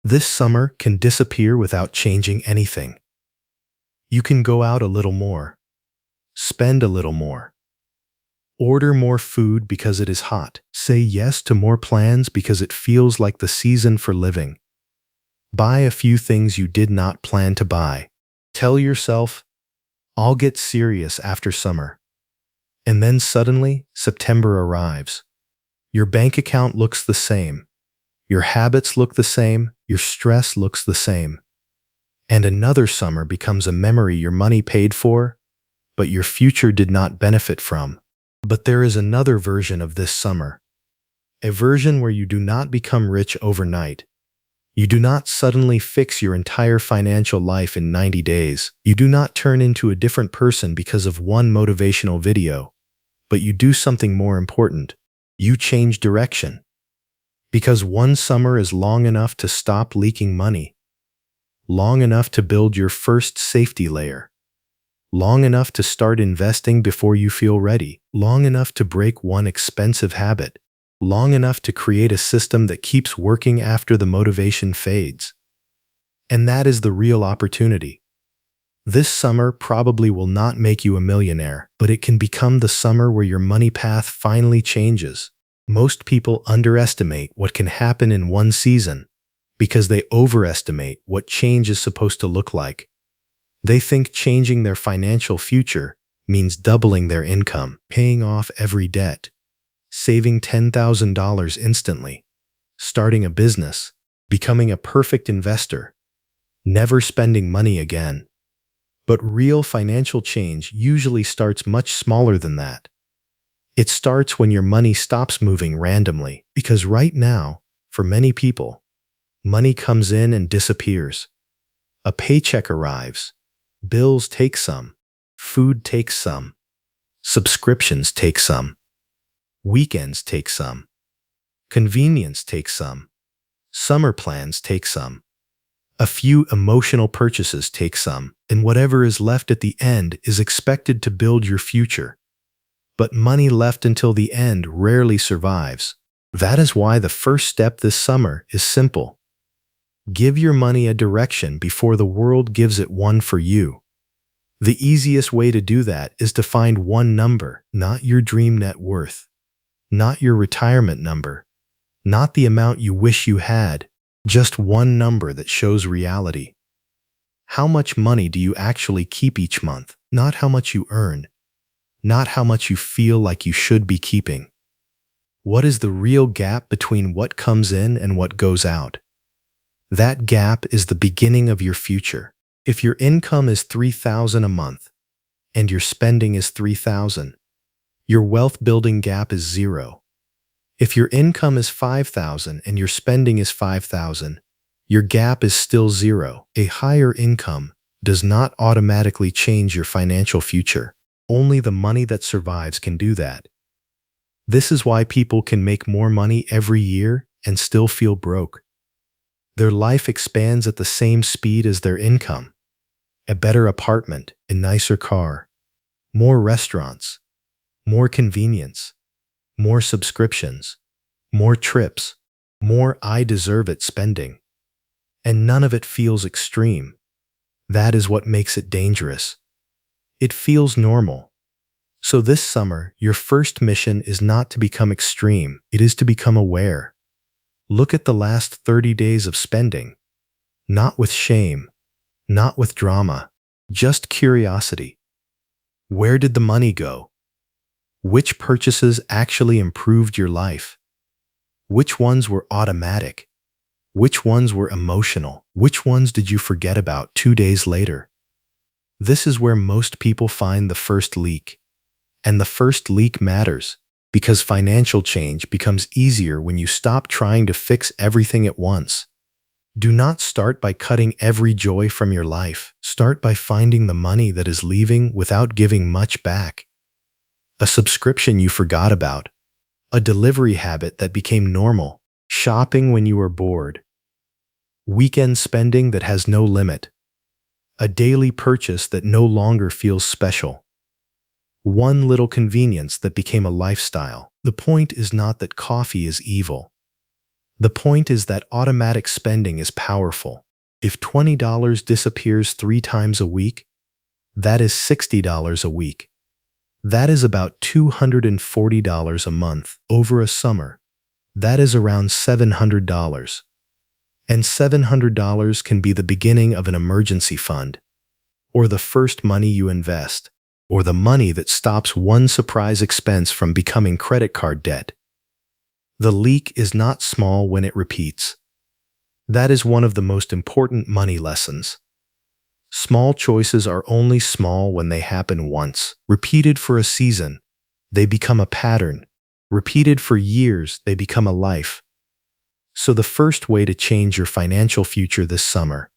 This summer can disappear without changing anything. You can go out a little more, spend a little more, order more food because it is hot, say yes to more plans because it feels like the season for living, buy a few things you did not plan to buy. Tell yourself, I'll get serious after summer. And then suddenly, September arrives. Your bank account looks the same. Your habits look the same. Your stress looks the same. And another summer becomes a memory your money paid for, but your future did not benefit from. But there is another version of this summer. A version where you do not become rich overnight. You do not suddenly fix your entire financial life in 90 days. You do not turn into a different person because of one motivational video. But you do something more important. You change direction. Because one summer is long enough to stop leaking money. Long enough to build your first safety layer. Long enough to start investing before you feel ready. Long enough to break one expensive habit. Long enough to create a system that keeps working after the motivation fades. And that is the real opportunity. This summer probably will not make you a millionaire, but it can become the summer where your money path finally changes. Most people underestimate what can happen in one season because they overestimate what change is supposed to look like. They think changing their financial future means doubling their income, paying off every debt, saving $10,000 instantly, starting a business, becoming a perfect investor, never spending money again. But real financial change usually starts much smaller than that. It starts when your money stops moving randomly, because right now, for many people, money comes in and disappears. A paycheck arrives, bills take some, food takes some, subscriptions take some, weekends take some, convenience takes some, summer plans take some, a few emotional purchases take some, and whatever is left at the end is expected to build your future. But money left until the end rarely survives. That is why the first step this summer is simple. Give your money a direction before the world gives it one for you. The easiest way to do that is to find one number, not your dream net worth, not your retirement number, not the amount you wish you had, just one number that shows reality. How much money do you actually keep each month? Not how much you earn, not how much you feel like you should be keeping. What is the real gap between what comes in and what goes out? That gap is the beginning of your future. If your income is $3,000 a month and your spending is $3,000, your wealth building gap is zero. If your income is $5,000 and your spending is $5,000, your gap is still zero. A higher income does not automatically change your financial future. Only the money that survives can do that. This is why people can make more money every year and still feel broke. Their life expands at the same speed as their income. A better apartment, a nicer car, more restaurants, more convenience, more subscriptions, more trips, more I deserve it spending. And none of it feels extreme. That is what makes it dangerous. It feels normal. So this summer, your first mission is not to become extreme, it is to become aware. Look at the last 30 days of spending. Not with shame, not with drama, just curiosity. Where did the money go? Which purchases actually improved your life? Which ones were automatic? Which ones were emotional? Which ones did you forget about 2 days later? This is where most people find the first leak. And the first leak matters, because financial change becomes easier when you stop trying to fix everything at once. Do not start by cutting every joy from your life. Start by finding the money that is leaving without giving much back. A subscription you forgot about. A delivery habit that became normal. Shopping when you were bored. Weekend spending that has no limit. A daily purchase that no longer feels special. One little convenience that became a lifestyle. The point is not that coffee is evil. The point is that automatic spending is powerful. If $20 disappears 3 times a week, that is $60 a week. That is about $240 a month over a summer. That is around $700. And $700 can be the beginning of an emergency fund, or the first money you invest, or the money that stops one surprise expense from becoming credit card debt. The leak is not small when it repeats. That is one of the most important money lessons. Small choices are only small when they happen once. Repeated for a season, they become a pattern. Repeated for years, they become a life. So the first way to change your financial future this summer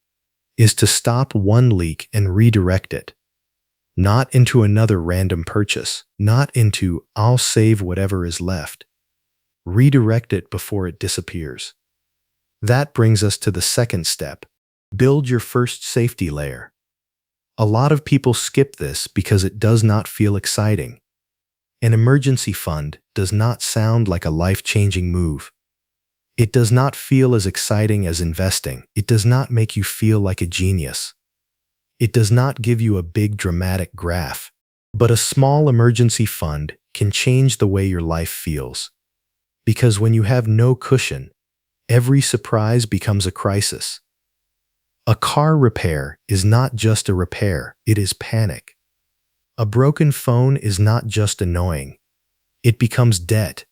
is to stop one leak and redirect it. Not into another random purchase, not into "I'll save whatever is left." Redirect it before it disappears. That brings us to the second step. Build your first safety layer. A lot of people skip this because it does not feel exciting. An emergency fund does not sound like a life-changing move. It does not feel as exciting as investing. It does not make you feel like a genius. It does not give you a big dramatic graph. But a small emergency fund can change the way your life feels. Because when you have no cushion, every surprise becomes a crisis. A car repair is not just a repair, it is panic. A broken phone is not just annoying, it becomes debt.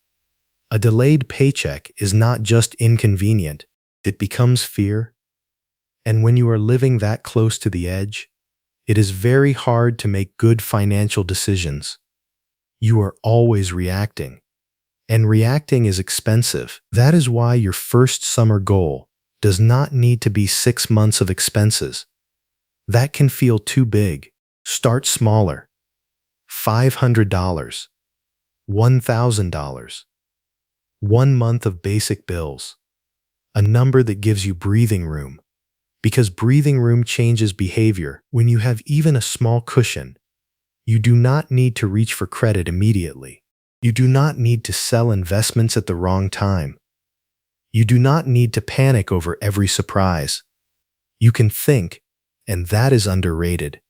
A delayed paycheck is not just inconvenient, it becomes fear. And when you are living that close to the edge, it is very hard to make good financial decisions. You are always reacting. And reacting is expensive. That is why your first summer goal does not need to be 6 months of expenses. That can feel too big. Start smaller. $500, $1,000. 1 month of basic bills. A number that gives you breathing room. Because breathing room changes behavior. When you have even a small cushion, you do not need to reach for credit immediately. You do not need to sell investments at the wrong time. You do not need to panic over every surprise. You can think, and that is underrated.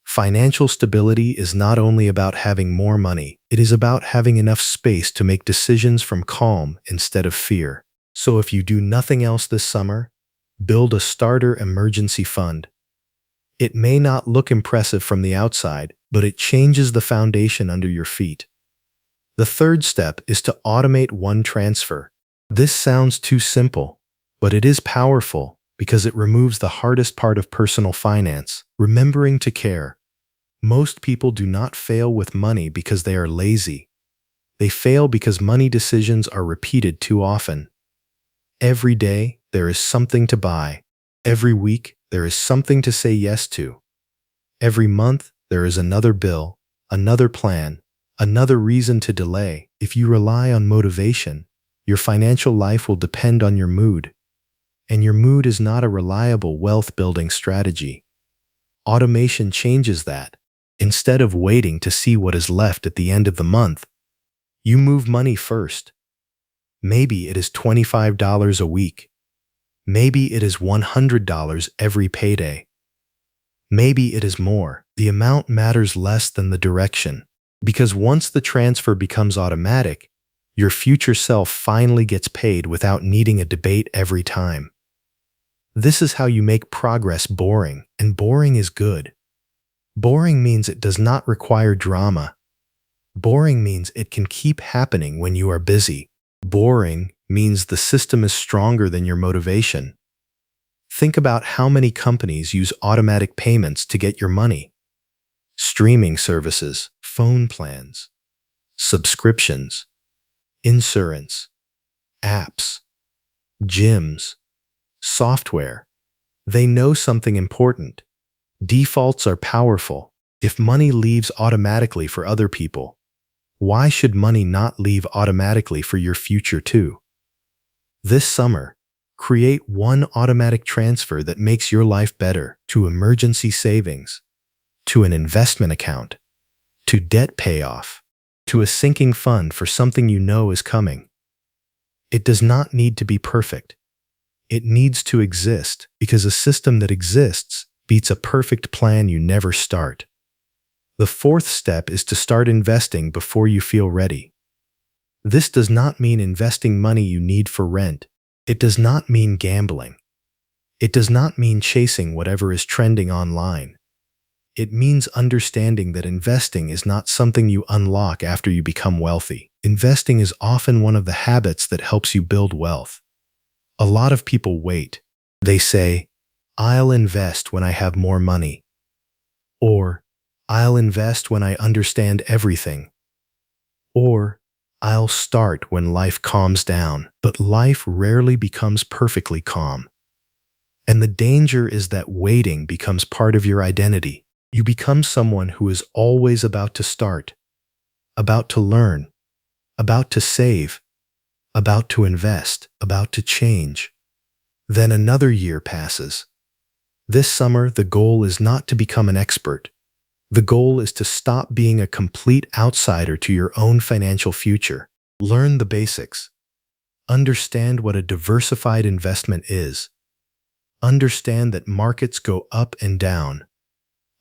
Financial stability is not only about having more money, it is about having enough space to make decisions from calm instead of fear. So if you do nothing else this summer, build a starter emergency fund. It may not look impressive from the outside, but it changes the foundation under your feet. The third step is to automate one transfer. This sounds too simple, but it is powerful because it removes the hardest part of personal finance, remembering to care. Most people do not fail with money because they are lazy. They fail because money decisions are repeated too often. Every day, there is something to buy. Every week, there is something to say yes to. Every month, there is another bill, another plan, another reason to delay. If you rely on motivation, your financial life will depend on your mood. And your mood is not a reliable wealth-building strategy. Automation changes that. Instead of waiting to see what is left at the end of the month, you move money first. Maybe it is $25 a week. Maybe it is $100 every payday. Maybe it is more. The amount matters less than the direction. Because once the transfer becomes automatic, your future self finally gets paid without needing a debate every time. This is how you make progress boring, and boring is good. Boring means it does not require drama. Boring means it can keep happening when you are busy. Boring means the system is stronger than your motivation. Think about how many companies use automatic payments to get your money. Streaming services, phone plans, subscriptions, insurance, apps, gyms, software. They know something important. Defaults are powerful. If money leaves automatically for other people, why should money not leave automatically for your future too? This summer, create one automatic transfer that makes your life better, to emergency savings, to an investment account, to debt payoff, to a sinking fund for something you know is coming. It does not need to be perfect. It needs to exist because a system that exists beats a perfect plan you never start. The fourth step is to start investing before you feel ready. This does not mean investing money you need for rent. It does not mean gambling. It does not mean chasing whatever is trending online. It means understanding that investing is not something you unlock after you become wealthy. Investing is often one of the habits that helps you build wealth. A lot of people wait. They say, "I'll invest when I have more money." Or, "I'll invest when I understand everything." Or, "I'll start when life calms down." But life rarely becomes perfectly calm. And the danger is that waiting becomes part of your identity. You become someone who is always about to start, about to learn, about to save, about to invest, about to change. Then another year passes. This summer, the goal is not to become an expert. The goal is to stop being a complete outsider to your own financial future. Learn the basics. Understand what a diversified investment is. Understand that markets go up and down.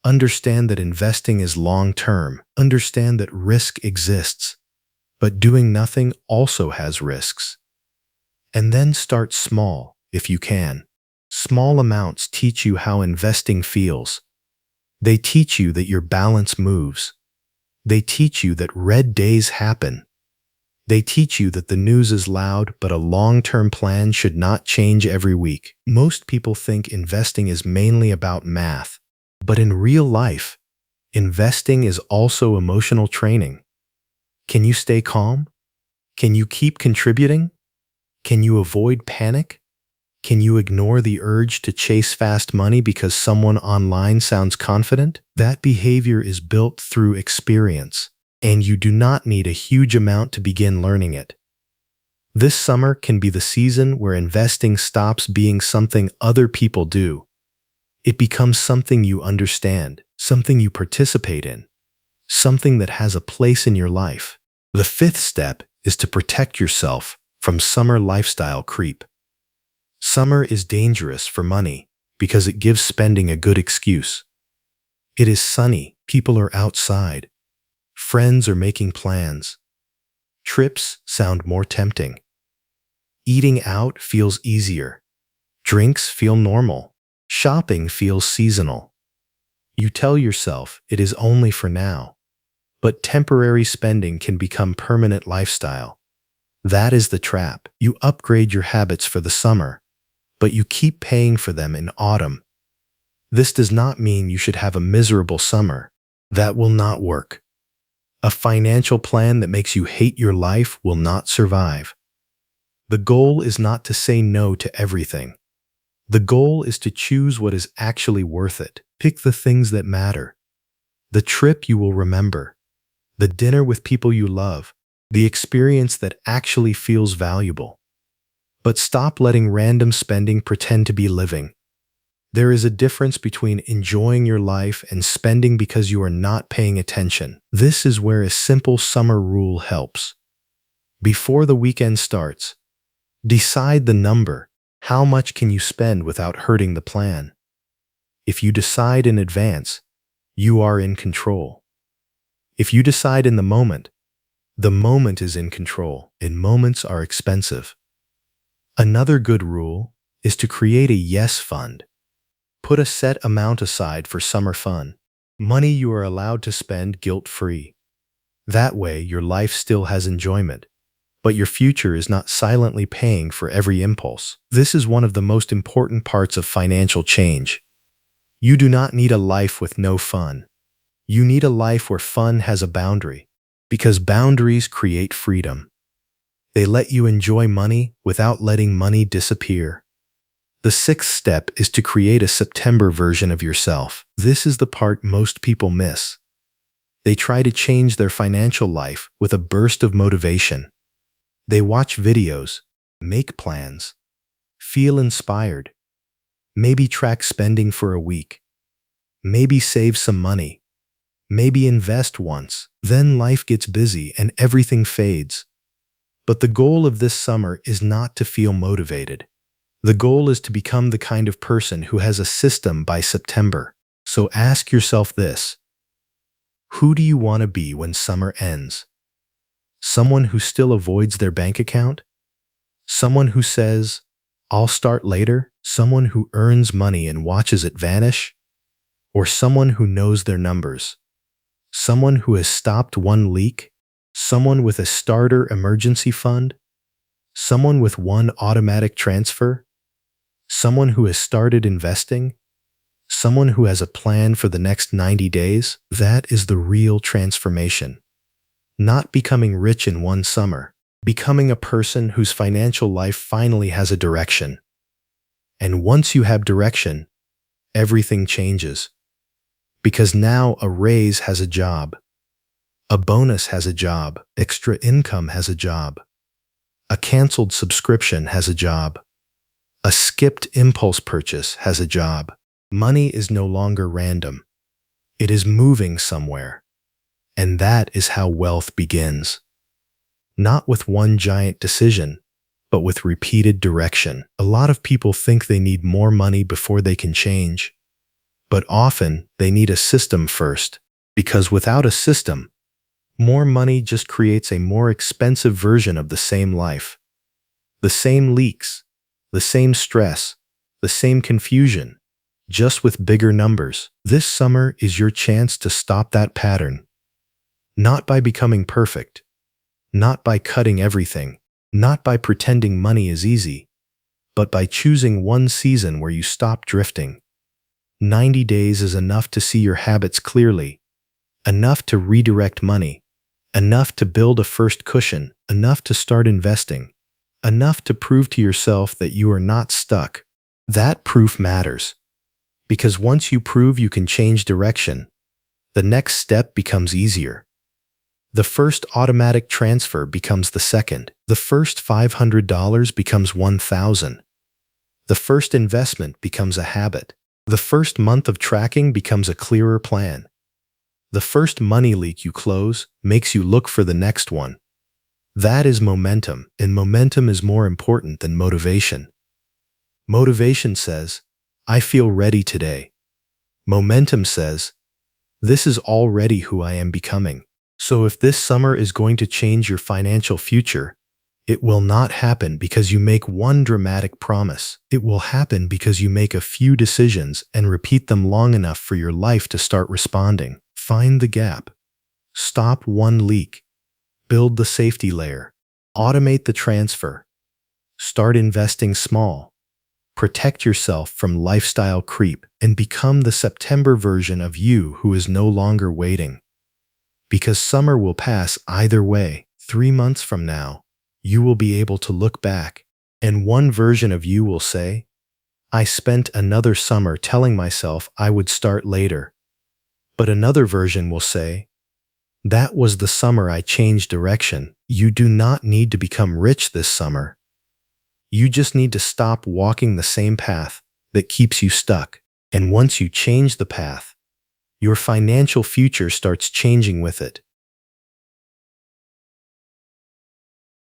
Understand that investing is long-term. Understand that risk exists. But doing nothing also has risks. And then start small, if you can. Small amounts teach you how investing feels. They teach you that your balance moves. They teach you that red days happen. They teach you that the news is loud, but a long-term plan should not change every week. Most people think investing is mainly about math. But in real life, investing is also emotional training. Can you stay calm? Can you keep contributing? Can you avoid panic? Can you ignore the urge to chase fast money because someone online sounds confident? That behavior is built through experience, and you do not need a huge amount to begin learning it. This summer can be the season where investing stops being something other people do. It becomes something you understand, something you participate in, something that has a place in your life. The fifth step is to protect yourself from summer lifestyle creep. Summer is dangerous for money because it gives spending a good excuse. It is sunny, people are outside, friends are making plans. Trips sound more tempting. Eating out feels easier. Drinks feel normal. Shopping feels seasonal. You tell yourself it is only for now, but temporary spending can become permanent lifestyle. That is the trap. You upgrade your habits for the summer, but you keep paying for them in autumn. This does not mean you should have a miserable summer. That will not work. A financial plan that makes you hate your life will not survive. The goal is not to say no to everything. The goal is to choose what is actually worth it. Pick the things that matter. The trip you will remember. The dinner with people you love. The experience that actually feels valuable. But stop letting random spending pretend to be living. There is a difference between enjoying your life and spending because you are not paying attention. This is where a simple summer rule helps. Before the weekend starts, decide the number. How much can you spend without hurting the plan? If you decide in advance, you are in control. If you decide in the moment is in control, and moments are expensive. Another good rule is to create a yes fund. Put a set amount aside for summer fun, money you are allowed to spend guilt-free. That way, your life still has enjoyment, but your future is not silently paying for every impulse. This is one of the most important parts of financial change. You do not need a life with no fun. You need a life where fun has a boundary, because boundaries create freedom. They let you enjoy money without letting money disappear. The sixth step is to create a September version of yourself. This is the part most people miss. They try to change their financial life with a burst of motivation. They watch videos, make plans, feel inspired, maybe track spending for a week, maybe save some money, maybe invest once. Then life gets busy and everything fades. But the goal of this summer is not to feel motivated. The goal is to become the kind of person who has a system by September. So ask yourself this: who do you want to be when summer ends? Someone who still avoids their bank account? Someone who says, "I'll start later"? Someone who earns money and watches it vanish? Or someone who knows their numbers? Someone who has stopped one leak? Someone with a starter emergency fund? Someone with one automatic transfer? Someone who has started investing? Someone who has a plan for the next 90 days? That is the real transformation. Not becoming rich in one summer, becoming a person whose financial life finally has a direction. And once you have direction, everything changes. Because now a raise has a job. A bonus has a job. Extra income has a job. A canceled subscription has a job. A skipped impulse purchase has a job. Money is no longer random. It is moving somewhere. And that is how wealth begins. Not with one giant decision, but with repeated direction. A lot of people think they need more money before they can change. But often, they need a system first, because without a system, more money just creates a more expensive version of the same life. The same leaks, the same stress, the same confusion, just with bigger numbers. This summer is your chance to stop that pattern. Not by becoming perfect, not by cutting everything, not by pretending money is easy, but by choosing one season where you stop drifting. 90 days is enough to see your habits clearly, enough to redirect money, enough to build a first cushion, enough to start investing, enough to prove to yourself that you are not stuck. That proof matters. Because once you prove you can change direction, the next step becomes easier. The first automatic transfer becomes the second. The first $500 becomes $1,000. The first investment becomes a habit. The first month of tracking becomes a clearer plan. The first money leak you close makes you look for the next one. That is momentum, and momentum is more important than motivation. Motivation says, "I feel ready today." Momentum says, "This is already who I am becoming." So if this summer is going to change your financial future, it will not happen because you make one dramatic promise. It will happen because you make a few decisions and repeat them long enough for your life to start responding. Find the gap. Stop one leak. Build the safety layer. Automate the transfer. Start investing small. Protect yourself from lifestyle creep and become the September version of you who is no longer waiting. Because summer will pass either way. 3 months from now, you will be able to look back, and one version of you will say, "I spent another summer telling myself I would start later." But another version will say, "That was the summer I changed direction." You do not need to become rich this summer. You just need to stop walking the same path that keeps you stuck. And once you change the path, your financial future starts changing with it.